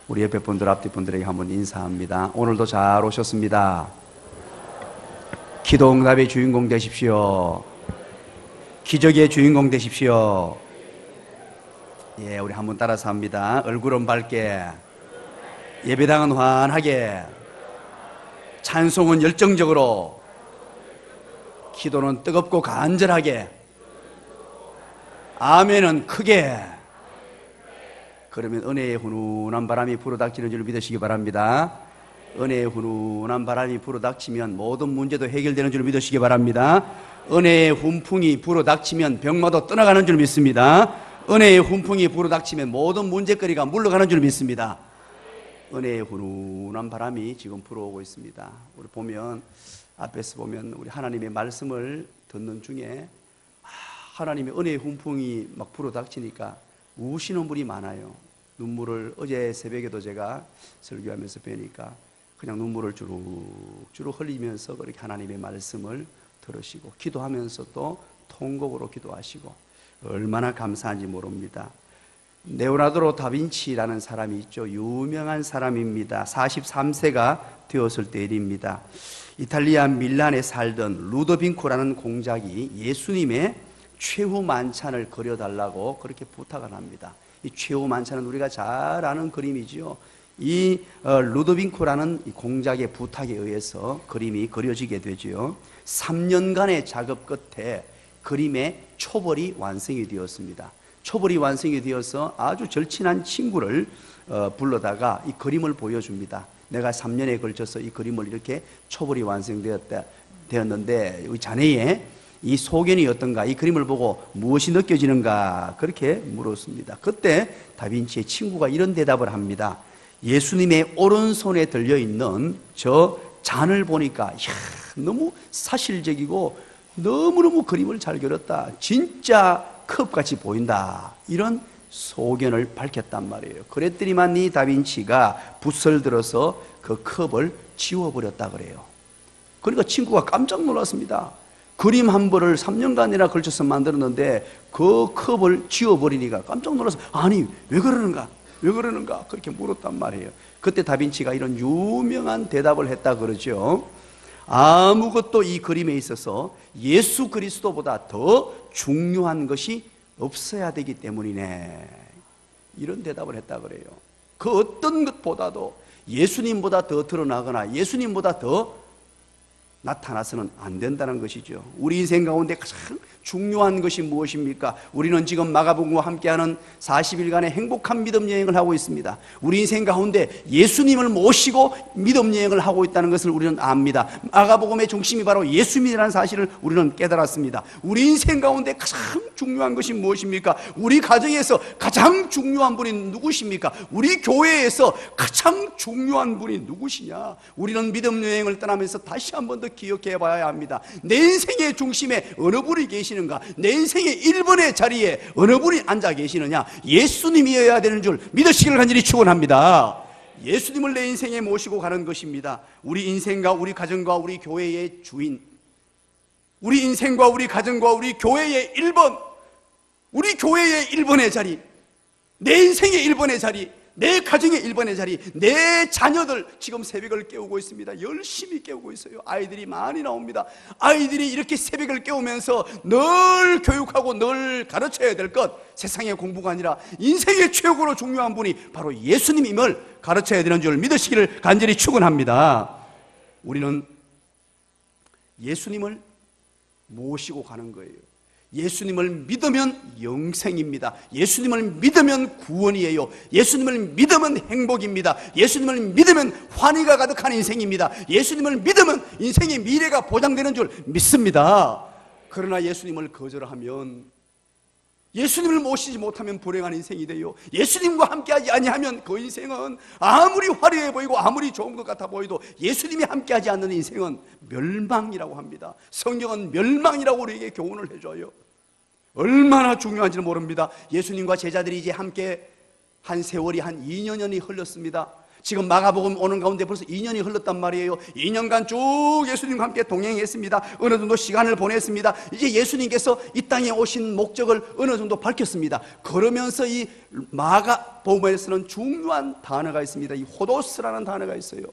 우리 옆에 분들, 앞뒤 분들에게 한번 인사합니다. 오늘도 잘 오셨습니다. 기도 응답의 주인공 되십시오. 기적의 주인공 되십시오. 예, 우리 한번 따라서 합니다. 얼굴은 밝게, 예배당은 환하게, 찬송은 열정적으로, 기도는 뜨겁고 간절하게, 아멘은 크게. 그러면 은혜의 훈훈한 바람이 불어닥치는 줄 믿으시기 바랍니다. 은혜의 훈훈한 바람이 불어닥치면 모든 문제도 해결되는 줄 믿으시기 바랍니다. 은혜의 훈풍이 불어닥치면 병마도 떠나가는 줄 믿습니다. 은혜의 훈풍이 불어닥치면 모든 문제거리가 물러가는 줄 믿습니다. 은혜의 훈훈한 바람이 지금 불어오고 있습니다. 우리 보면, 앞에서 보면 우리 하나님의 말씀을 듣는 중에 하나님의 은혜의 훈풍이 막 불어닥치니까 우시는 분이 많아요. 눈물을 어제 새벽에도 제가 설교하면서 뵈니까 그냥 눈물을 주룩주룩 흘리면서 그렇게 하나님의 말씀을 들으시고 기도하면서 또 통곡으로 기도하시고 얼마나 감사한지 모릅니다. 레오나르도 다빈치라는 사람이 있죠. 유명한 사람입니다. 43세가 되었을 때 일입니다. 이탈리아 밀란에 살던 루도빈코라는 공작이 예수님의 최후 만찬을 그려달라고 그렇게 부탁을 합니다. 이 최후 만찬은 우리가 잘 아는 그림이지요. 이 루도빈코라는 이 공작의 부탁에 의해서 그림이 그려지게 되지요. 3년간의 작업 끝에 그림의 초벌이 완성이 되었습니다. 초벌이 완성이 되어서 아주 절친한 친구를 불러다가 이 그림을 보여줍니다. 내가 3년에 걸쳐서 이 그림을 이렇게 초벌이 완성되었는데 자네의 이 소견이 어떤가? 이 그림을 보고 무엇이 느껴지는가? 그렇게 물었습니다. 그때 다빈치의 친구가 이런 대답을 합니다. 예수님의 오른손에 들려있는 저 잔을 보니까 너무 사실적이고 너무너무 그림을 잘 그렸다. 진짜 컵같이 보인다. 이런 소견을 밝혔단 말이에요. 그랬더니만 이 다빈치가 붓을 들어서 그 컵을 지워버렸다 그래요. 그러니까 친구가 깜짝 놀랐습니다. 그림 한 벌을 3년간이나 걸쳐서 만들었는데 그 컵을 지워버리니까 깜짝 놀라서 아니 왜 그러는가? 왜 그러는가? 그렇게 물었단 말이에요. 그때 다빈치가 이런 유명한 대답을 했다 그러죠. 아무것도 이 그림에 있어서 예수 그리스도보다 더 중요한 것이 없어야 되기 때문이네. 이런 대답을 했다 그래요. 그 어떤 것보다도 예수님보다 더 드러나거나 예수님보다 더 나타나서는 안 된다는 것이죠. 우리 인생 가운데 가장 중요한 것이 무엇입니까? 우리는 지금 마가복음과 함께하는 40일간의 행복한 믿음 여행을 하고 있습니다. 우리 인생 가운데 예수님을 모시고 믿음 여행을 하고 있다는 것을 우리는 압니다. 마가복음의 중심이 바로 예수님이라는 사실을 우리는 깨달았습니다. 우리 인생 가운데 가장 중요한 것이 무엇입니까? 우리 가정에서 가장 중요한 분이 누구십니까? 우리 교회에서 가장 중요한 분이 누구시냐? 우리는 믿음 여행을 떠나면서 다시 한 번 더 기억해 봐야 합니다. 내 인생의 중심에 어느 분이 계시는가? 내 인생의 1번의 자리에 어느 분이 앉아 계시느냐? 예수님이어야 되는 줄 믿으시기를 간절히 축원합니다. 예수님을 내 인생에 모시고 가는 것입니다. 우리 인생과 우리 가정과 우리 교회의 주인, 우리 인생과 우리 가정과 우리 교회의 1번, 우리 교회의 1번의 자리, 내 인생의 1번의 자리, 내 가정의 1번의 자리, 내 자녀들 지금 새벽을 깨우고 있습니다. 열심히 깨우고 있어요. 아이들이 많이 나옵니다. 아이들이 이렇게 새벽을 깨우면서 늘 교육하고 늘 가르쳐야 될 것, 세상의 공부가 아니라 인생의 최고로 중요한 분이 바로 예수님임을 가르쳐야 되는 줄 믿으시기를 간절히 축원합니다. 우리는 예수님을 모시고 가는 거예요. 예수님을 믿으면 영생입니다. 예수님을 믿으면 구원이에요. 예수님을 믿으면 행복입니다. 예수님을 믿으면 환희가 가득한 인생입니다. 예수님을 믿으면 인생의 미래가 보장되는 줄 믿습니다. 그러나 예수님을 거절하면, 예수님을 모시지 못하면 불행한 인생이 돼요. 예수님과 함께하지 아니하면 그 인생은 아무리 화려해 보이고 아무리 좋은 것 같아 보여도 예수님이 함께하지 않는 인생은 멸망이라고 합니다. 성경은 멸망이라고 우리에게 교훈을 해줘요. 얼마나 중요한지는 모릅니다. 예수님과 제자들이 이제 함께 한 세월이 한 2년이 흘렀습니다. 지금 마가복음 오는 가운데 벌써 2년이 흘렀단 말이에요. 2년간 쭉 예수님과 함께 동행했습니다. 어느 정도 시간을 보냈습니다. 이제 예수님께서 이 땅에 오신 목적을 어느 정도 밝혔습니다. 그러면서 이 마가복음에서는 중요한 단어가 있습니다. 이 호도스라는 단어가 있어요.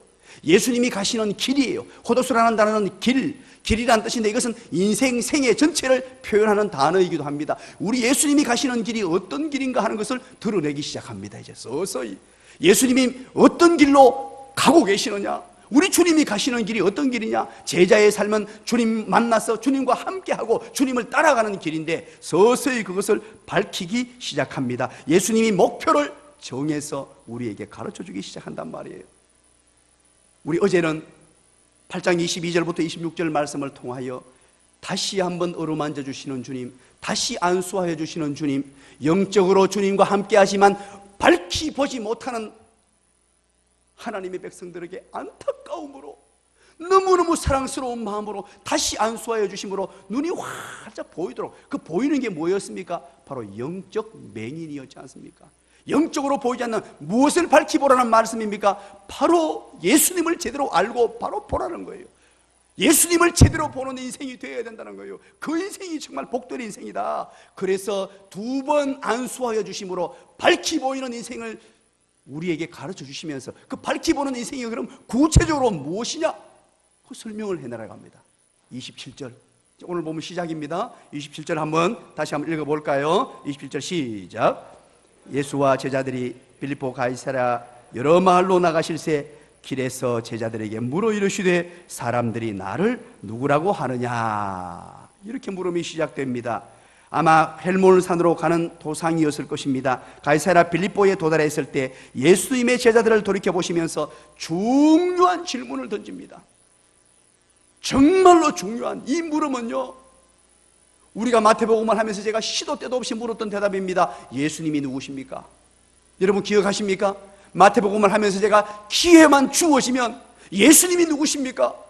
예수님이 가시는 길이에요. 호도스라는 단어는 길이란 뜻인데 이것은 인생, 생애 전체를 표현하는 단어이기도 합니다. 우리 예수님이 가시는 길이 어떤 길인가 하는 것을 드러내기 시작합니다. 이제 서서히 예수님이 어떤 길로 가고 계시느냐, 우리 주님이 가시는 길이 어떤 길이냐, 제자의 삶은 주님 만나서 주님과 함께하고 주님을 따라가는 길인데 서서히 그것을 밝히기 시작합니다. 예수님이 목표를 정해서 우리에게 가르쳐주기 시작한단 말이에요. 우리 어제는 8장 22절부터 26절 말씀을 통하여 다시 한번 어루만져 주시는 주님, 다시 안수하여 주시는 주님, 영적으로 주님과 함께 하지만 밝히 보지 못하는 하나님의 백성들에게 안타까움으로 너무너무 사랑스러운 마음으로 다시 안수하여 주심으로 눈이 활짝 보이도록, 그 보이는 게 뭐였습니까? 바로 영적 맹인이었지 않습니까? 영적으로 보이지 않는 무엇을 밝히 보라는 말씀입니까? 바로 예수님을 제대로 알고 바로 보라는 거예요. 예수님을 제대로 보는 인생이 되어야 된다는 거예요. 그 인생이 정말 복된 인생이다. 그래서 2번 안수하여 주심으로 밝히 보이는 인생을 우리에게 가르쳐 주시면서 그 밝히 보는 인생이 그럼 구체적으로 무엇이냐? 그 설명을 해내라고 합니다. 27절 오늘 보면 시작입니다. 27절 다시 한번 읽어볼까요? 27절 시작. 예수와 제자들이 빌립보 가이사랴 여러 마을로 나가실새 길에서 제자들에게 물어 이르시되 사람들이 나를 누구라고 하느냐, 이렇게 물음이 시작됩니다. 아마 헬몬산으로 가는 도상이었을 것입니다. 가이사랴 빌립보에 도달했을 때 예수님의 제자들을 돌이켜보시면서 중요한 질문을 던집니다. 정말로 중요한 이 물음은요, 우리가 마태복음을 하면서 제가 시도 때도 없이 물었던 대답입니다. 예수님이 누구십니까? 여러분 기억하십니까? 마태복음을 하면서 제가 기회만 주어지면 예수님이 누구십니까?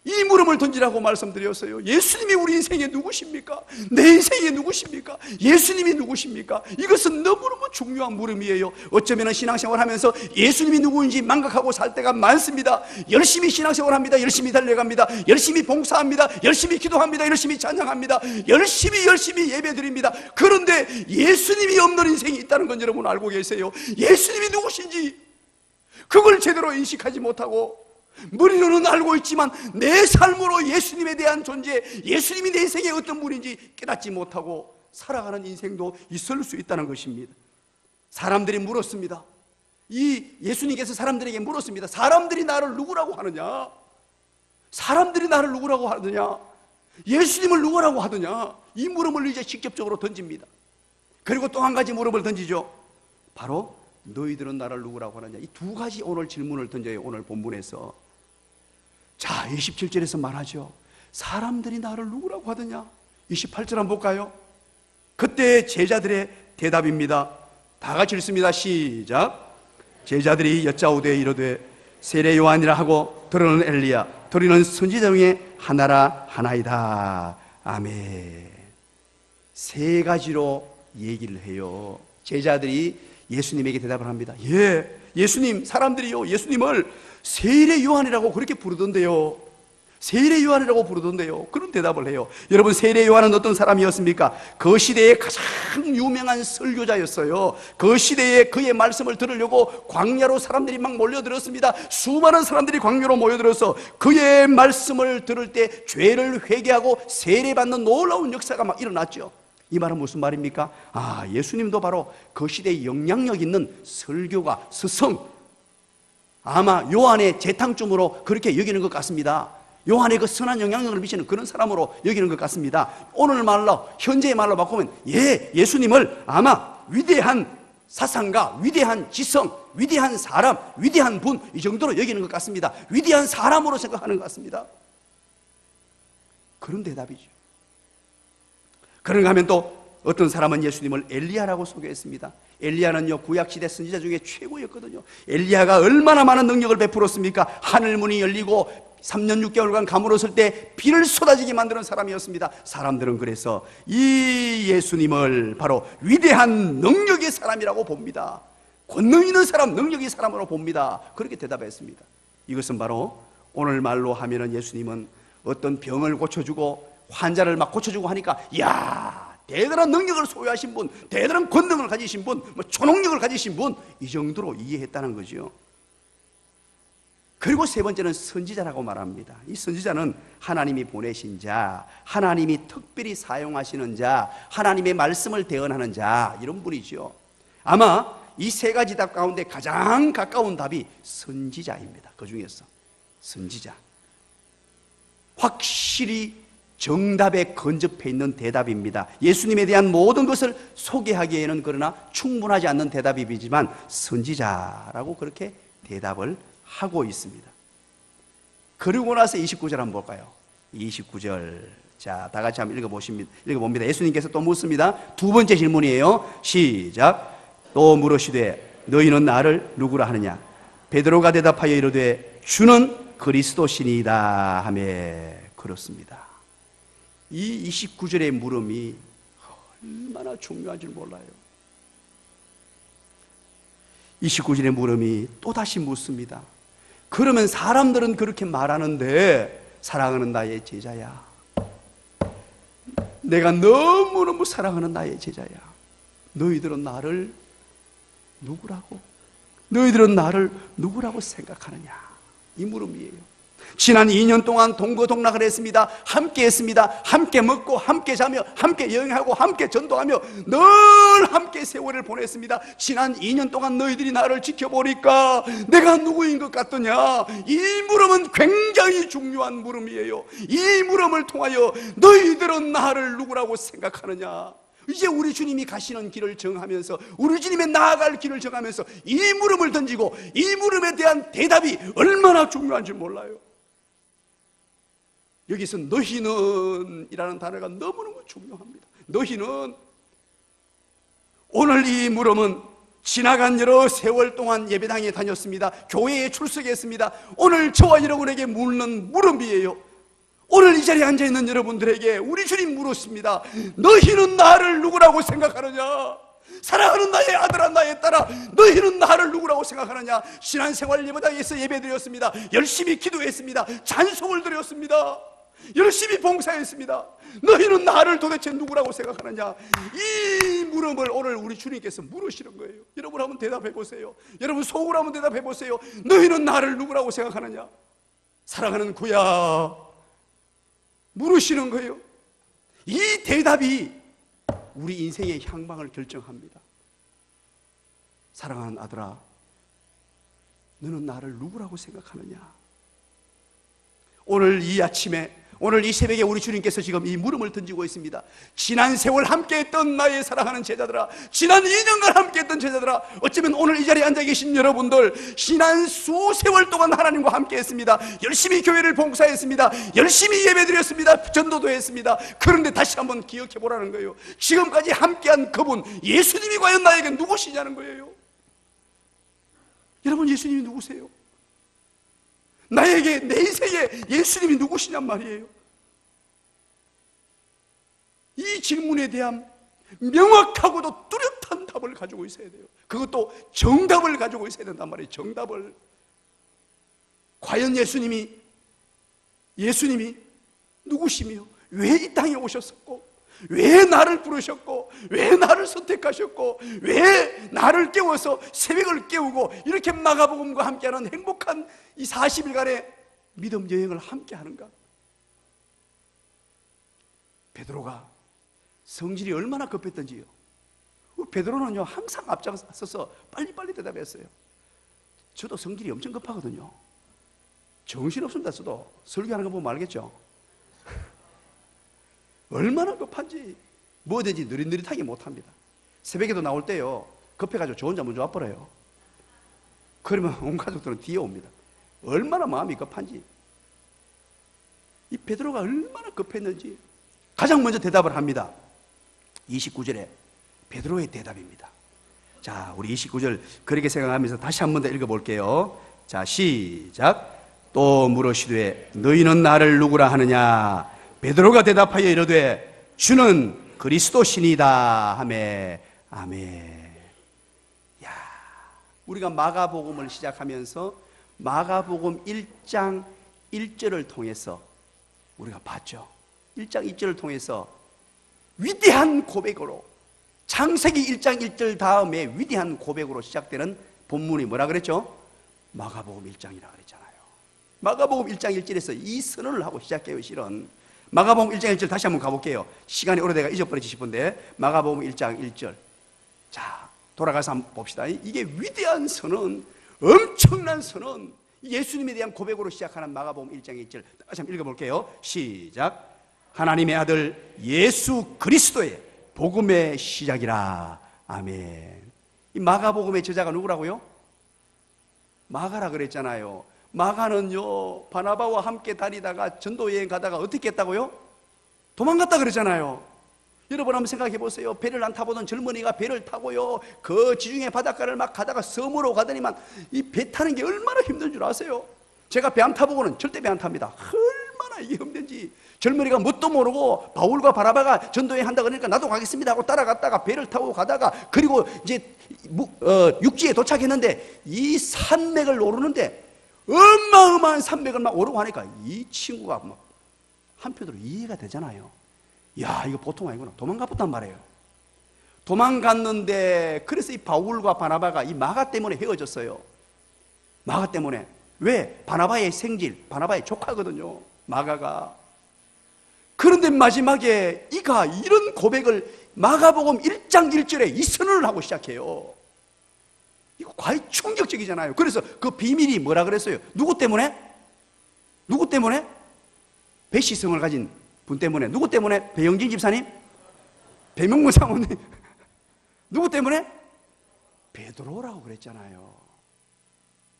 이 물음을 던지라고 말씀드렸어요. 예수님이 우리 인생에 누구십니까? 내 인생에 누구십니까? 예수님이 누구십니까? 이것은 너무너무 중요한 물음이에요. 어쩌면 신앙생활 하면서 예수님이 누구인지 망각하고 살 때가 많습니다. 열심히 신앙생활합니다. 열심히 달려갑니다. 열심히 봉사합니다. 열심히 기도합니다. 열심히 찬양합니다. 열심히 예배드립니다. 그런데 예수님이 없는 인생이 있다는 건 여러분 알고 계세요? 예수님이 누구신지 그걸 제대로 인식하지 못하고 머리로는 알고 있지만 내 삶으로 예수님에 대한 존재, 예수님이 내 인생의 어떤 분인지 깨닫지 못하고 살아가는 인생도 있을 수 있다는 것입니다. 사람들이 물었습니다. 이 예수님께서 사람들에게 물었습니다. 사람들이 나를 누구라고 하느냐? 사람들이 나를 누구라고 하느냐? 예수님을 누구라고 하느냐? 이 물음을 이제 직접적으로 던집니다. 그리고 또 한 가지 물음을 던지죠. 바로 너희들은 나를 누구라고 하느냐? 이 2가지 오늘 질문을 던져요. 오늘 본문에서. 자, 27절에서 말하죠. 사람들이 나를 누구라고 하느냐? 28절 한번 볼까요? 그때 제자들의 대답입니다. 다 같이 읽습니다. 시작. 제자들이 여짜오되 이르되 세례 요한이라 하고 들으는 엘리야, 들으는 선지자 중에 하나라 하나이다. 아멘. 3가지로 얘기를 해요. 제자들이 예수님에게 대답을 합니다. 예, 예수님, 사람들이요 예수님을 세례 요한이라고 그렇게 부르던데요. 세례 요한이라고 부르던데요. 그런 대답을 해요. 여러분, 세례 요한은 어떤 사람이었습니까? 그 시대의 가장 유명한 설교자였어요. 그 시대에 그의 말씀을 들으려고 광야로 사람들이 막 몰려들었습니다. 수많은 사람들이 광야로 모여들어서 그의 말씀을 들을 때 죄를 회개하고 세례받는 놀라운 역사가 막 일어났죠. 이 말은 무슨 말입니까? 아, 예수님도 바로 그 시대에 영향력 있는 설교가, 스승, 아마 요한의 재탕쯤으로 그렇게 여기는 것 같습니다. 요한의 그 선한 영향력을 미치는 그런 사람으로 여기는 것 같습니다. 오늘 말로, 현재의 말로 바꾸면 예수님을 아마 위대한 사상가, 위대한 지성, 위대한 사람, 위대한 분, 이 정도로 여기는 것 같습니다. 위대한 사람으로 생각하는 것 같습니다. 그런 대답이죠. 그런가 하면 또 어떤 사람은 예수님을 엘리야라고 소개했습니다. 엘리야는요, 구약시대 선지자 중에 최고였거든요. 엘리야가 얼마나 많은 능력을 베풀었습니까? 하늘문이 열리고 3년 6개월간 가물었을 때 비를 쏟아지게 만드는 사람이었습니다. 사람들은 그래서 이 예수님을 바로 위대한 능력의 사람이라고 봅니다. 권능 있는 사람, 능력 있는 사람으로 봅니다. 그렇게 대답했습니다. 이것은 바로 오늘 말로 하면은 예수님은 어떤 병을 고쳐주고 환자를 막 고쳐주고 하니까, 이야, 대단한 능력을 소유하신 분, 대단한 권능을 가지신 분, 초능력을 가지신 분, 이 정도로 이해했다는 거죠. 그리고 세 번째는 선지자라고 말합니다. 이 선지자는 하나님이 보내신 자, 하나님이 특별히 사용하시는 자, 하나님의 말씀을 대언하는 자, 이런 분이죠. 아마 이 세 가지 답 가운데 가장 가까운 답이 선지자입니다. 그 중에서 선지자, 확실히 정답에 근접해 있는 대답입니다. 예수님에 대한 모든 것을 소개하기에는 그러나 충분하지 않는 대답이지만 선지자라고 그렇게 대답을 하고 있습니다. 그리고 나서 29절 한번 볼까요? 29절, 자, 다 같이 한번 읽어봅니다. 예수님께서 또 묻습니다. 두 번째 질문이에요. 시작. 또 물으시되 너희는 나를 누구라 하느냐? 베드로가 대답하여 이르되 주는 그리스도시니이다 하며 그렇습니다. 이 29절의 물음이 얼마나 중요한 줄 몰라요. 29절의 물음이 또다시 묻습니다. 그러면 사람들은 그렇게 말하는데, 사랑하는 나의 제자야, 내가 너무너무 사랑하는 나의 제자야, 너희들은 나를 누구라고? 너희들은 나를 누구라고 생각하느냐? 이 물음이에요. 지난 2년 동안 동거동락을 했습니다. 함께 했습니다. 함께 먹고 함께 자며 함께 여행하고 함께 전도하며 늘 함께 세월을 보냈습니다. 지난 2년 동안 너희들이 나를 지켜보니까 내가 누구인 것 같더냐? 이 물음은 굉장히 중요한 물음이에요. 이 물음을 통하여 너희들은 나를 누구라고 생각하느냐? 이제 우리 주님이 가시는 길을 정하면서, 우리 주님의 나아갈 길을 정하면서 이 물음을 던지고, 이 물음에 대한 대답이 얼마나 중요한지 몰라요. 여기서 너희는 이라는 단어가 너무너무 중요합니다. 너희는, 오늘 이 물음은 지나간 여러 세월 동안 예배당에 다녔습니다. 교회에 출석했습니다. 오늘 저와 여러분에게 묻는 물음이에요. 오늘 이 자리에 앉아있는 여러분들에게 우리 주님 물었습니다. 너희는 나를 누구라고 생각하느냐? 사랑하는 나의 아들아, 나의 딸아, 너희는 나를 누구라고 생각하느냐? 신앙생활 예배당에서 예배드렸습니다. 열심히 기도했습니다. 찬송을 드렸습니다. 열심히 봉사했습니다. 너희는 나를 도대체 누구라고 생각하느냐? 이 물음을 오늘 우리 주님께서 물으시는 거예요. 여러분 한번 대답해 보세요. 여러분 속으로 한번 대답해 보세요. 너희는 나를 누구라고 생각하느냐? 사랑하는 구야, 물으시는 거예요. 이 대답이 우리 인생의 향방을 결정합니다. 사랑하는 아들아, 너는 나를 누구라고 생각하느냐? 오늘 이 아침에, 오늘 이 새벽에 우리 주님께서 지금 이 물음을 던지고 있습니다. 지난 세월 함께했던 나의 사랑하는 제자들아, 지난 2년간 함께했던 제자들아, 어쩌면 오늘 이 자리에 앉아 계신 여러분들, 지난 수세월 동안 하나님과 함께했습니다. 열심히 교회를 봉사했습니다. 열심히 예배드렸습니다. 전도도 했습니다. 그런데 다시 한번 기억해 보라는 거예요. 지금까지 함께한 그분 예수님이 과연 나에게 누구시냐는 거예요. 여러분, 예수님이 누구세요? 나에게, 내 인생에 예수님이 누구시냔 말이에요. 이 질문에 대한 명확하고도 뚜렷한 답을 가지고 있어야 돼요. 그것도 정답을 가지고 있어야 된단 말이에요. 정답을. 과연 예수님이 누구시며 왜 이 땅에 오셨었고, 왜 나를 부르셨고, 왜 나를 선택하셨고, 왜 나를 깨워서 새벽을 깨우고 이렇게 마가복음과 함께하는 행복한 이 40일간의 믿음 여행을 함께하는가? 베드로가 성질이 얼마나 급했던지요. 베드로는요 항상 앞장서서 빨리빨리 대답했어요. 저도 성질이 엄청 급하거든요. 정신없습니다. 저도 설교하는 거 보면 알겠죠. 얼마나 급한지 뭐든지 느릿느릿하게 못합니다. 새벽에도 나올 때요 급해가지고 저 혼자 먼저 와버려요. 그러면 온 가족들은 뒤에 옵니다. 얼마나 마음이 급한지. 이 베드로가 얼마나 급했는지 가장 먼저 대답을 합니다. 29절에 베드로의 대답입니다. 자, 우리 29절 그렇게 생각하면서 다시 한 번 더 읽어볼게요. 자, 시작. 또 물으시되 너희는 나를 누구라 하느냐? 베드로가 대답하여 이르되 주는 그리스도시니이다 하매. 아멘. 야, 우리가 마가복음을 시작하면서 마가복음 1장 1절을 통해서 우리가 봤죠. 1장 1절을 통해서 위대한 고백으로, 창세기 1장 1절 다음에 위대한 고백으로 시작되는 본문이 뭐라 그랬죠? 마가복음 1장이라 그랬잖아요. 마가복음 1장 1절에서 이 선언을 하고 시작해요. 실은 마가복음 1장 1절 다시 한번 가볼게요. 시간이 오래돼가 잊어버리지 싶은데 마가복음 1장 1절. 자, 돌아가서 한번 봅시다. 이게 위대한 선언, 엄청난 선언, 예수님에 대한 고백으로 시작하는 마가복음 1장 1절 다시 한번 읽어볼게요. 시작. 하나님의 아들 예수 그리스도의 복음의 시작이라. 아멘. 이 마가복음의 저자가 누구라고요? 마가라 그랬잖아요. 마가는요, 바나바와 함께 다니다가 전도여행 가다가 어떻게 했다고요? 도망갔다 그랬잖아요. 여러분 한번 생각해 보세요. 배를 안 타보던 젊은이가 배를 타고요, 그 지중해 바닷가를 막 가다가 섬으로 가더니만 이 배 타는 게 얼마나 힘든 줄 아세요? 제가 배 안 타보고는 절대 배 안 탑니다. 얼마나 이게 힘든지. 젊은이가 뭣도 모르고 바울과 바나바가 전도여행 한다 그러니까 나도 가겠습니다 하고 따라갔다가 배를 타고 가다가, 그리고 이제 육지에 도착했는데 이 산맥을 오르는데 어마어마한 산맥을 막 오르고 하니까 이 친구가 막 한편으로 이해가 되잖아요. 야, 이거 보통 아니구나. 도망갔단 말이에요. 도망갔는데, 그래서 이 바울과 바나바가 이 마가 때문에 헤어졌어요. 마가 때문에. 왜? 바나바의 생질, 바나바의 조카거든요, 마가가. 그런데 마지막에 이가 이런 고백을 마가복음 1장 1절에 이 선언을 하고 시작해요. 이거 과히 충격적이잖아요. 그래서 그 비밀이 뭐라 그랬어요? 누구 때문에? 누구 때문에? 배시성을 가진 분 때문에. 누구 때문에? 배영진 집사님? 배명문 사모님? 누구 때문에? 베드로라고 그랬잖아요.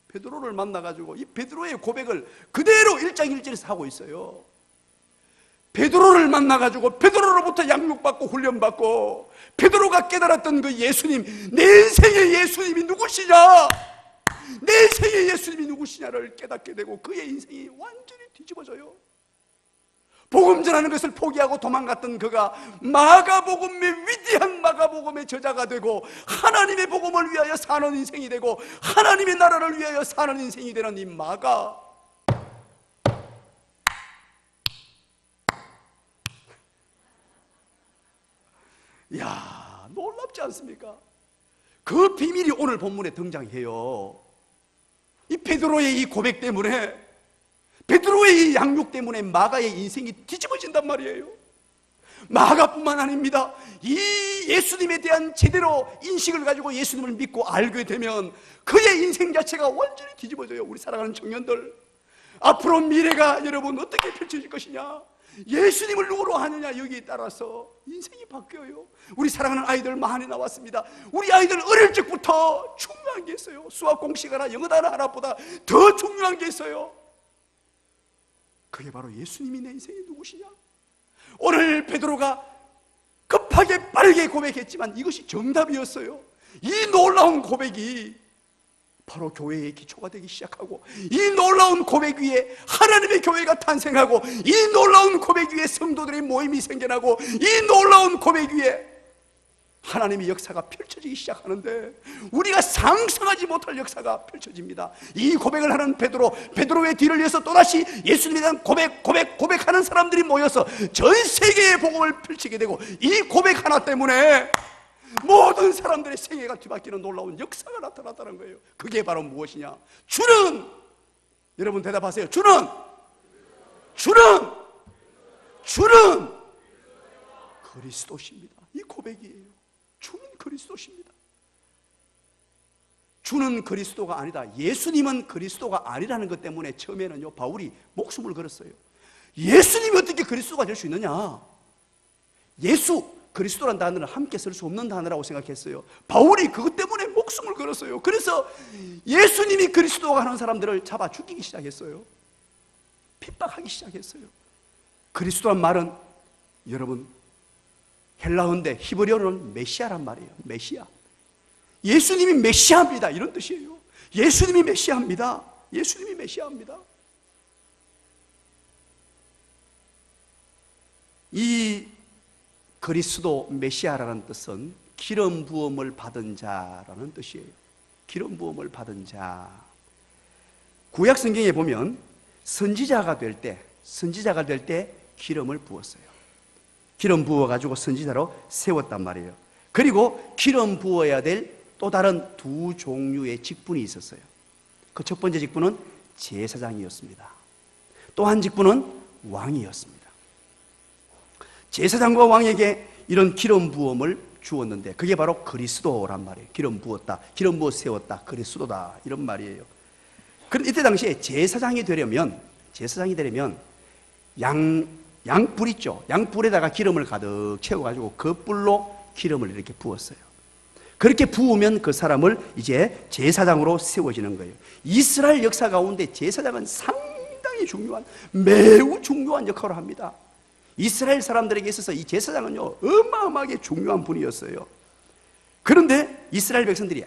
베드로를 만나가지고 이 베드로의 고백을 그대로 1장 1절에서 하고 있어요. 베드로를 만나가지고 베드로로부터 양육받고 훈련받고, 베드로가 깨달았던 그 예수님, 내 인생의 예수님이 누구시냐, 내 인생의 예수님이 누구시냐를 깨닫게 되고 그의 인생이 완전히 뒤집어져요. 복음 전하는 것을 포기하고 도망갔던 그가 마가복음의 위대한 마가복음의 저자가 되고 하나님의 복음을 위하여 사는 인생이 되고 하나님의 나라를 위하여 사는 인생이 되는 이 마가, 이야, 놀랍지 않습니까? 그 비밀이 오늘 본문에 등장해요. 이 베드로의 이 고백 때문에, 베드로의 이 양육 때문에 마가의 인생이 뒤집어진단 말이에요. 마가뿐만 아닙니다. 이 예수님에 대한 제대로 인식을 가지고 예수님을 믿고 알게 되면 그의 인생 자체가 완전히 뒤집어져요. 우리 사랑하는 청년들, 앞으로 미래가 여러분 어떻게 펼쳐질 것이냐, 예수님을 누구로 하느냐, 여기에 따라서 인생이 바뀌어요. 우리 사랑하는 아이들 많이 나왔습니다. 우리 아이들 어릴 적부터 중요한 게 있어요. 수학 공식 하나, 영어 단어 하나보다 더 중요한 게 있어요. 그게 바로 예수님이 내 인생이 누구시냐. 오늘 베드로가 급하게 빠르게 고백했지만 이것이 정답이었어요. 이 놀라운 고백이 바로 교회의 기초가 되기 시작하고, 이 놀라운 고백 위에 하나님의 교회가 탄생하고, 이 놀라운 고백 위에 성도들의 모임이 생겨나고, 이 놀라운 고백 위에 하나님의 역사가 펼쳐지기 시작하는데, 우리가 상상하지 못할 역사가 펼쳐집니다. 이 고백을 하는 베드로의 뒤를 이어서 또다시 예수님에 대한 고백하는 사람들이 모여서 전 세계의 복음을 펼치게 되고, 이 고백 하나 때문에 모든 사람들의 생애가 뒤바뀌는 놀라운 역사가 나타났다는 거예요. 그게 바로 무엇이냐? 주는, 여러분 대답하세요. 주는 그리스도십니다. 이 고백이에요. 주는 그리스도십니다. 주는 그리스도가 아니다, 예수님은 그리스도가 아니라는 것 때문에 처음에는요, 바울이 목숨을 걸었어요. 예수님이 어떻게 그리스도가 될 수 있느냐? 그리스도란 단어는 함께 쓸 수 없는 단어라고 생각했어요. 바울이 그것 때문에 목숨을 걸었어요. 그래서 예수님이 그리스도가 하는 사람들을 잡아 죽이기 시작했어요. 핍박하기 시작했어요. 그리스도란 말은 여러분 헬라어인데 히브리어로는 메시아란 말이에요. 메시아. 예수님이 메시아입니다, 이런 뜻이에요. 예수님이 메시아입니다. 예수님이 메시아입니다. 이 그리스도 메시아라는 뜻은 기름 부음을 받은 자라는 뜻이에요. 기름 부음을 받은 자. 구약 성경에 보면 선지자가 될 때 기름을 부었어요. 기름 부어가지고 선지자로 세웠단 말이에요. 그리고 기름 부어야 될 또 다른 두 종류의 직분이 있었어요. 그 첫 번째 직분은 제사장이었습니다. 또 한 직분은 왕이었습니다. 제사장과 왕에게 이런 기름 부음을 주었는데 그게 바로 그리스도란 말이에요. 기름 부었다, 기름 부어 세웠다, 그리스도다, 이런 말이에요. 그런데 이때 당시에 제사장이 되려면 양불 있죠. 양불에다가 기름을 가득 채워가지고 그 불로 기름을 이렇게 부었어요. 그렇게 부으면 그 사람을 이제 제사장으로 세워지는 거예요. 이스라엘 역사 가운데 제사장은 상당히 매우 중요한 역할을 합니다. 이스라엘 사람들에게 있어서 이 제사장은요, 어마어마하게 중요한 분이었어요. 그런데 이스라엘 백성들이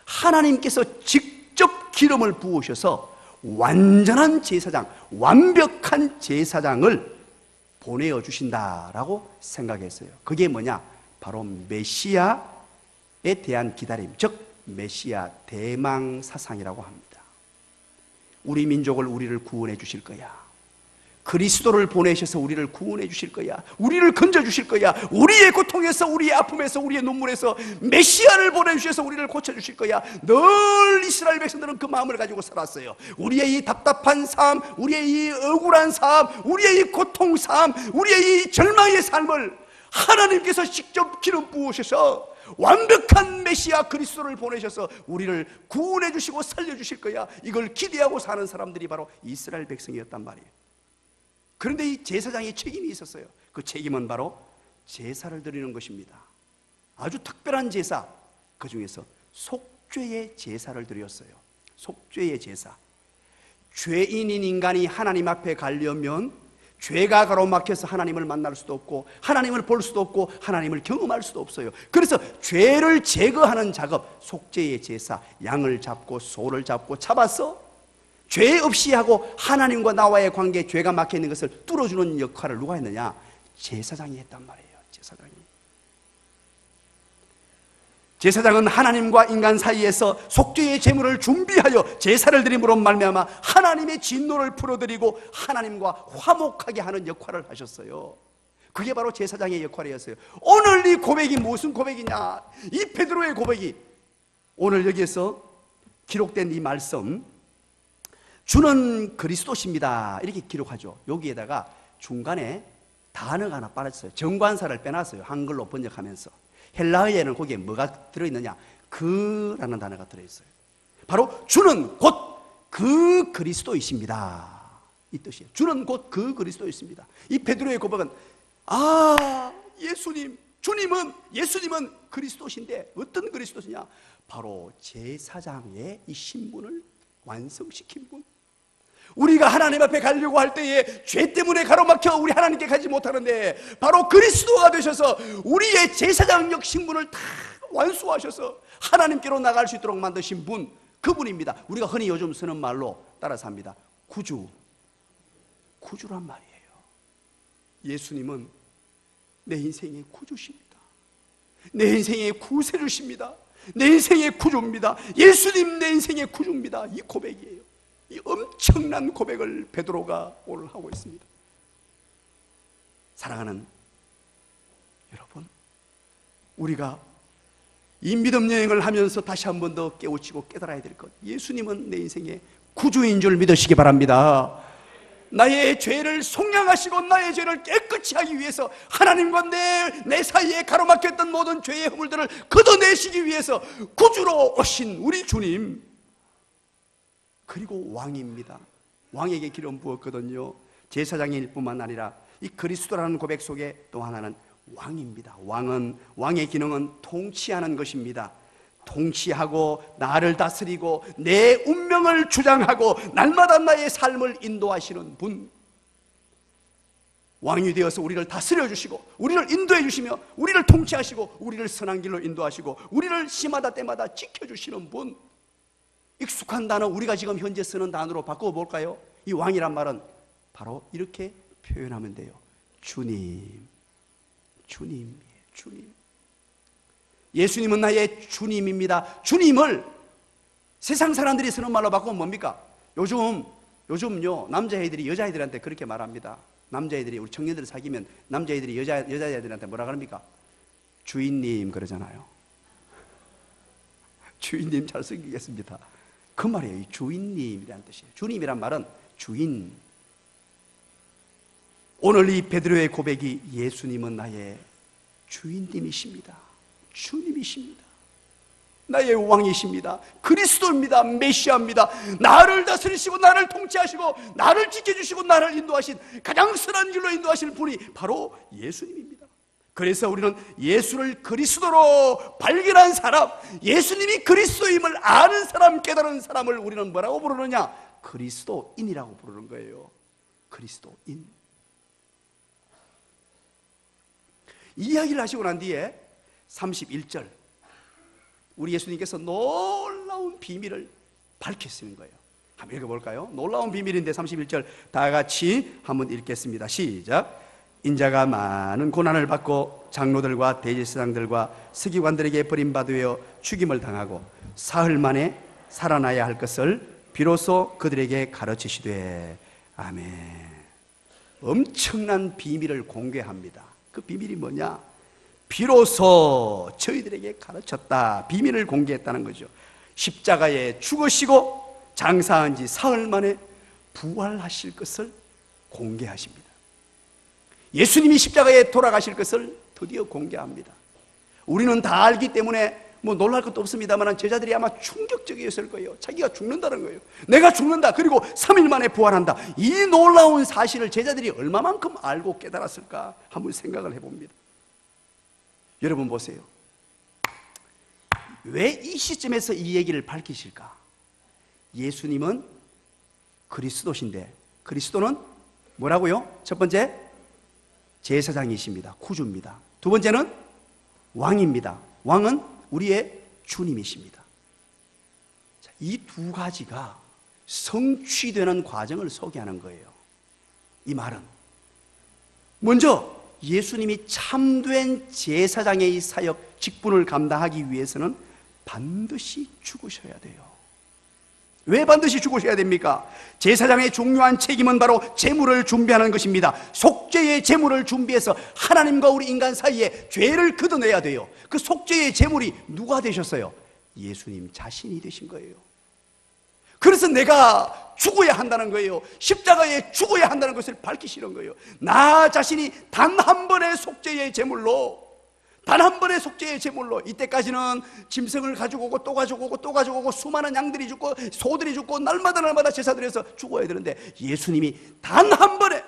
하나님께서 직접 기름을 부으셔서 완전한 제사장, 완벽한 제사장을 보내어 주신다라고 생각했어요. 그게 뭐냐? 바로 메시아에 대한 기다림, 즉 메시아 대망 사상이라고 합니다. 우리 민족을, 우리를 구원해 주실 거야. 그리스도를 보내셔서 우리를 구원해 주실 거야. 우리를 건져 주실 거야. 우리의 고통에서, 우리의 아픔에서, 우리의 눈물에서 메시아를 보내주셔서 우리를 고쳐주실 거야. 늘 이스라엘 백성들은 그 마음을 가지고 살았어요. 우리의 이 답답한 삶, 우리의 이 억울한 삶, 우리의 이 고통 삶, 우리의 이 절망의 삶을 하나님께서 직접 기름 부으셔서 완벽한 메시아 그리스도를 보내셔서 우리를 구원해 주시고 살려주실 거야. 이걸 기대하고 사는 사람들이 바로 이스라엘 백성이었단 말이에요. 그런데 이 제사장의 책임이 있었어요. 그 책임은 바로 제사를 드리는 것입니다. 아주 특별한 제사, 그 중에서 속죄의 제사를 드렸어요. 속죄의 제사. 죄인인 인간이 하나님 앞에 가려면 죄가 가로막혀서 하나님을 만날 수도 없고 하나님을 볼 수도 없고 하나님을 경험할 수도 없어요. 그래서 죄를 제거하는 작업, 속죄의 제사, 양을 잡고 소를 잡고 잡아서 죄 없이 하고 하나님과 나와의 관계에 죄가 막혀 있는 것을 뚫어주는 역할을 누가 했느냐? 제사장이 했단 말이에요. 제사장은 하나님과 인간 사이에서 속죄의 제물을 준비하여 제사를 드림으로 말미암아 하나님의 진노를 풀어드리고 하나님과 화목하게 하는 역할을 하셨어요. 그게 바로 제사장의 역할이었어요. 오늘 이 고백이 무슨 고백이냐? 이 베드로의 고백이 오늘 여기에서 기록된 이 말씀, 주는 그리스도십니다, 이렇게 기록하죠. 여기에다가 중간에 단어가 하나 빠졌어요. 정관사를 빼놨어요. 한글로 번역하면서. 헬라어에는 거기에 뭐가 들어있느냐? 그라는 단어가 들어있어요. 바로 주는 곧 그 그리스도이십니다, 이 뜻이에요. 주는 곧 그 그리스도이십니다. 이 베드로의 고백은 예수님은 그리스도신데 어떤 그리스도시냐? 바로 제사장의 이 신분을 완성시킨 분. 우리가 하나님 앞에 가려고 할 때에 죄 때문에 가로막혀 우리 하나님께 가지 못하는데 바로 그리스도가 되셔서 우리의 제사장적 신분을 다 완수하셔서 하나님께로 나갈 수 있도록 만드신 분, 그분입니다. 우리가 흔히 요즘 쓰는 말로 따라서 합니다. 구주란 말이에요. 예수님은 내 인생의 구주십니다. 내 인생의 구세주십니다. 내 인생의 구주입니다. 예수님 내 인생의 구주입니다. 이 고백이에요. 이 엄청난 고백을 베드로가 오늘 하고 있습니다. 사랑하는 여러분, 우리가 이 믿음 여행을 하면서 다시 한 번 더 깨우치고 깨달아야 될 것, 예수님은 내 인생의 구주인 줄 믿으시기 바랍니다. 나의 죄를 속량하시고 나의 죄를 깨끗이 하기 위해서 하나님과 내 사이에 가로막혔던 모든 죄의 허물들을 걷어내시기 위해서 구주로 오신 우리 주님, 그리고 왕입니다. 왕에게 기름 부었거든요. 제사장일 뿐만 아니라 이 그리스도라는 고백 속에 또 하나는 왕입니다. 왕의 기능은 통치하는 것입니다. 통치하고 나를 다스리고 내 운명을 주장하고 날마다 나의 삶을 인도하시는 분, 왕이 되어서 우리를 다스려 주시고 우리를 인도해 주시며 우리를 통치하시고 우리를 선한 길로 인도하시고 우리를 시마다 때마다 지켜주시는 분. 익숙한 단어, 우리가 지금 현재 쓰는 단어로 바꿔볼까요? 이 왕이란 말은 바로 이렇게 표현하면 돼요. 주님. 예수님은 나의 주님입니다. 주님을 세상 사람들이 쓰는 말로 바꾸면 뭡니까? 요즘요 남자애들이 여자애들한테 그렇게 말합니다. 남자애들이 우리 청년들 사귀면 남자애들이 여자애들한테 뭐라 그럽니까? 주인님 그러잖아요. 주인님 잘 섬기겠습니다. 그 말이에요. 주인님이라는 뜻이에요. 주님이란 말은 주인. 오늘 이 베드로의 고백이 예수님은 나의 주인님이십니다. 주님이십니다. 나의 왕이십니다. 그리스도입니다. 메시아입니다. 나를 다스리시고 나를 통치하시고 나를 지켜주시고 나를 인도하신, 가장 선한 길로 인도하실 분이 바로 예수님입니다. 그래서 우리는 예수를 그리스도로 발견한 사람, 예수님이 그리스도임을 아는 사람, 깨달은 사람을 우리는 뭐라고 부르느냐? 그리스도인이라고 부르는 거예요. 그리스도인. 이 이야기를 하시고 난 뒤에 31절, 우리 예수님께서 놀라운 비밀을 밝히시는 거예요. 한번 읽어볼까요? 놀라운 비밀인데 31절 다 같이 한번 읽겠습니다. 시작. 인자가 많은 고난을 받고 장로들과 대제사장들과 서기관들에게 버림받으여 죽임을 당하고 사흘 만에 살아나야 할 것을 비로소 그들에게 가르치시되. 아멘. 엄청난 비밀을 공개합니다. 그 비밀이 뭐냐? 비로소 저희들에게 가르쳤다. 비밀을 공개했다는 거죠. 십자가에 죽으시고 장사한 지 사흘 만에 부활하실 것을 공개하십니다. 예수님이 십자가에 돌아가실 것을 드디어 공개합니다. 우리는 다 알기 때문에 뭐 놀랄 것도 없습니다만 제자들이 아마 충격적이었을 거예요. 자기가 죽는다는 거예요. 내가 죽는다, 그리고 3일 만에 부활한다. 이 놀라운 사실을 제자들이 얼마만큼 알고 깨달았을까 한번 생각을 해봅니다. 여러분 보세요. 왜 이 시점에서 이 얘기를 밝히실까? 예수님은 그리스도신데, 그리스도는 뭐라고요? 첫 번째, 제사장이십니다. 구주입니다. 두 번째는 왕입니다. 왕은 우리의 주님이십니다. 이 두 가지가 성취되는 과정을 소개하는 거예요. 이 말은 먼저 예수님이 참된 제사장의 사역 직분을 감당하기 위해서는 반드시 죽으셔야 돼요. 왜 반드시 죽으셔야 됩니까? 제사장의 중요한 책임은 바로 제물을 준비하는 것입니다. 속죄의 제물을 준비해서 하나님과 우리 인간 사이에 죄를 걷어내야 돼요. 그 속죄의 제물이 누가 되셨어요? 예수님 자신이 되신 거예요. 그래서 내가 죽어야 한다는 거예요. 십자가에 죽어야 한다는 것을 밝히시는 거예요. 나 자신이 단 한 번의 속죄의 제물로, 단 한 번의 속죄의 제물로, 이때까지는 짐승을 가지고 오고 또 가지고 오고 또 가지고 오고 수많은 양들이 죽고 소들이 죽고 날마다 제사드려서 죽어야 되는데, 예수님이 단 한 번에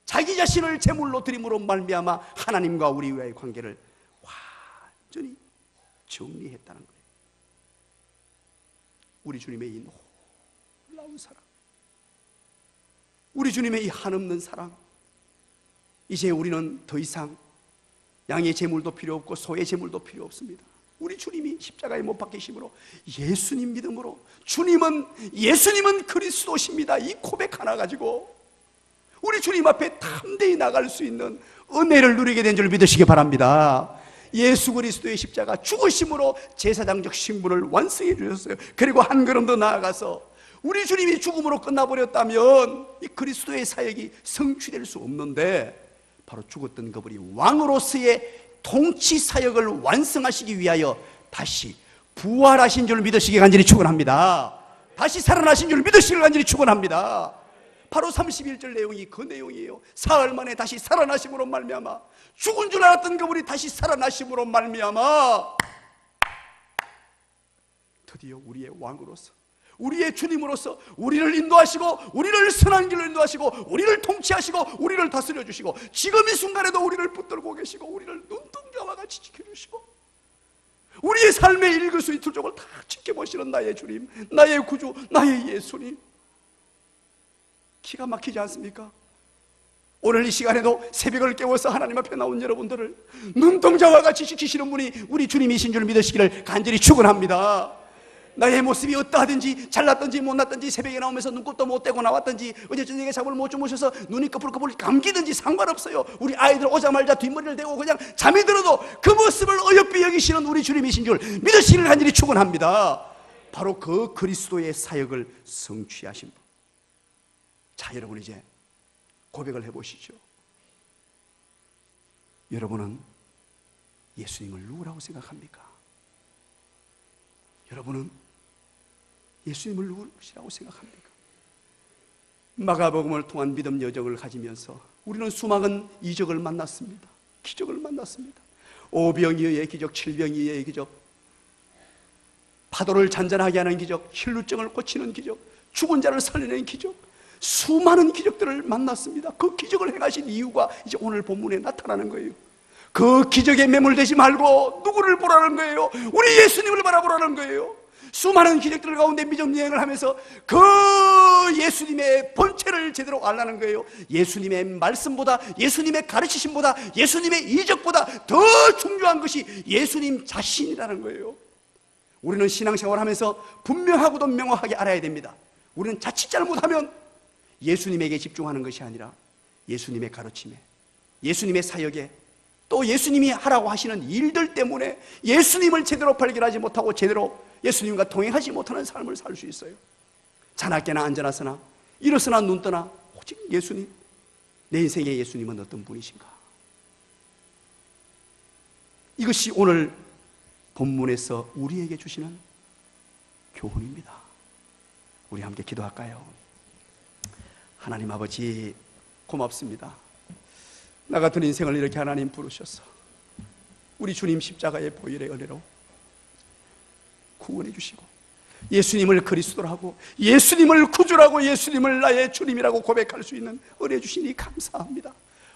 자기 자신을 제물로 드림으로 말미암아 하나님과 우리와의 관계를 완전히 정리했다는 거예요. 우리 주님의 이 놀라운 사랑, 우리 주님의 이 한없는 사랑, 이제 우리는 더 이상 양의 제물도 필요 없고 소의 제물도 필요 없습니다. 우리 주님이 십자가에 못 박히심으로, 예수님 믿음으로, 예수님은 그리스도십니다, 이 고백 하나 가지고 우리 주님 앞에 담대히 나갈 수 있는 은혜를 누리게 된 줄 믿으시기 바랍니다. 예수 그리스도의 십자가 죽으심으로 제사장적 신분을 완성해 주셨어요. 그리고 한 걸음 더 나아가서 우리 주님이 죽음으로 끝나버렸다면 이 그리스도의 사역이 성취될 수 없는데, 바로 죽었던 그분이 왕으로서의 통치 사역을 완성하시기 위하여 다시 부활하신 줄 믿으시기 간절히 축원합니다. 다시 살아나신 줄 믿으시기 간절히 축원합니다. 바로 31절 내용이 그 내용이에요. 사흘 만에 다시 살아나심으로 말미암아, 죽은 줄 알았던 그분이 다시 살아나심으로 말미암아 드디어 우리의 왕으로서, 우리의 주님으로서 우리를 인도하시고, 우리를 선한 길로 인도하시고, 우리를 통치하시고, 우리를 다스려 주시고, 지금 이 순간에도 우리를 붙들고 계시고, 우리를 눈동자와 같이 지켜주시고, 우리의 삶의 일거수일투족을 다 지켜보시는 나의 주님, 나의 구주, 나의 예수님, 기가 막히지 않습니까? 오늘 이 시간에도 새벽을 깨워서 하나님 앞에 나온 여러분들을 눈동자와 같이 지키시는 분이 우리 주님이신 줄 믿으시기를 간절히 축원합니다. 나의 모습이 어떠하든지 잘났든지 못났든지 새벽에 나오면서 눈곱도 못 떼고 나왔든지 어제 저녁에 잠을 못 주무셔서 눈이 꺼풀꺼풀 감기든지 상관없어요. 우리 아이들 오자마자 뒷머리를 대고 그냥 잠이 들어도 그 모습을 어여삐 여기시는 우리 주님이신 줄 믿으시기를 간절히 축원합니다. 바로 그 그리스도의 사역을 성취하신 분. 자, 여러분 이제 고백을 해보시죠. 여러분은 예수님을 누구라고 생각합니까? 여러분은 예수님을 누구시라고 생각합니까? 마가복음을 통한 믿음 여정을 가지면서 우리는 수많은 이적을 만났습니다. 기적을 만났습니다. 오병이어의 기적, 칠병이어의 기적, 파도를 잔잔하게 하는 기적, 혈루증을 고치는 기적, 죽은 자를 살리는 기적, 수많은 기적들을 만났습니다. 그 기적을 행하신 이유가 이제 오늘 본문에 나타나는 거예요. 그 기적에 매몰되지 말고 누구를 보라는 거예요? 우리 예수님을 바라보라는 거예요. 수많은 기적들 가운데 믿음 여행을 하면서 그 예수님의 본체를 제대로 알라는 거예요. 예수님의 말씀보다, 예수님의 가르치심보다, 예수님의 이적보다 더 중요한 것이 예수님 자신이라는 거예요. 우리는 신앙생활 하면서 분명하고도 명확하게 알아야 됩니다. 우리는 자칫 잘못하면 예수님에게 집중하는 것이 아니라 예수님의 가르침에, 예수님의 사역에, 또 예수님이 하라고 하시는 일들 때문에 예수님을 제대로 발견하지 못하고 제대로 예수님과 동행하지 못하는 삶을 살 수 있어요. 자나깨나 앉아나서나 일어서나 눈떠나 오직 예수님, 내 인생의 예수님은 어떤 분이신가? 이것이 오늘 본문에서 우리에게 주시는 교훈입니다. 우리 함께 기도할까요? 하나님 아버지, 고맙습니다. 나 같은 인생을 이렇게 하나님 부르셔서 우리 주님 십자가의 보혈의 은혜로 구원해 주시고 예수님을 그리스도라고, 예수님을 구주라고, 예수님을 나의 주님이라고 고백할 수 있는 은혜 주시니 감사합니다.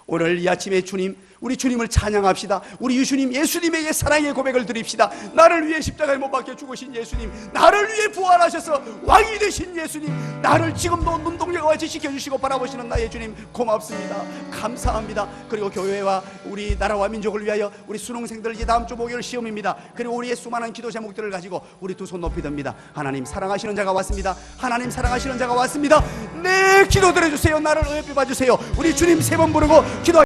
오늘 이 아침에 주님, 우리 주님을 찬양합시다. 우리 주님 예수님에게 사랑의 고백을 드립시다. 나를 위해 십자가에 못 박혀 죽으신 예수님, 나를 위해 부활하셔서 왕이 되신 예수님, 나를 지금도 눈동자와 같이 지켜주시고 바라보시는 나의 주님 고맙습니다. 감사합니다. 그리고 교회와 우리 나라와 민족을 위하여 우리 수능생들 이제 다음 주 목요일 시험입니다. 그리고 우리의 수많은 기도 제목들을 가지고 우리 두 손 높이 듭니다. 하나님 사랑하시는 자가 왔습니다. 하나님 사랑하시는 자가 왔습니다. 내 기도 들어주세요. 나를 어여삐 봐주세요. 우리 주님 세 번 부르고 기도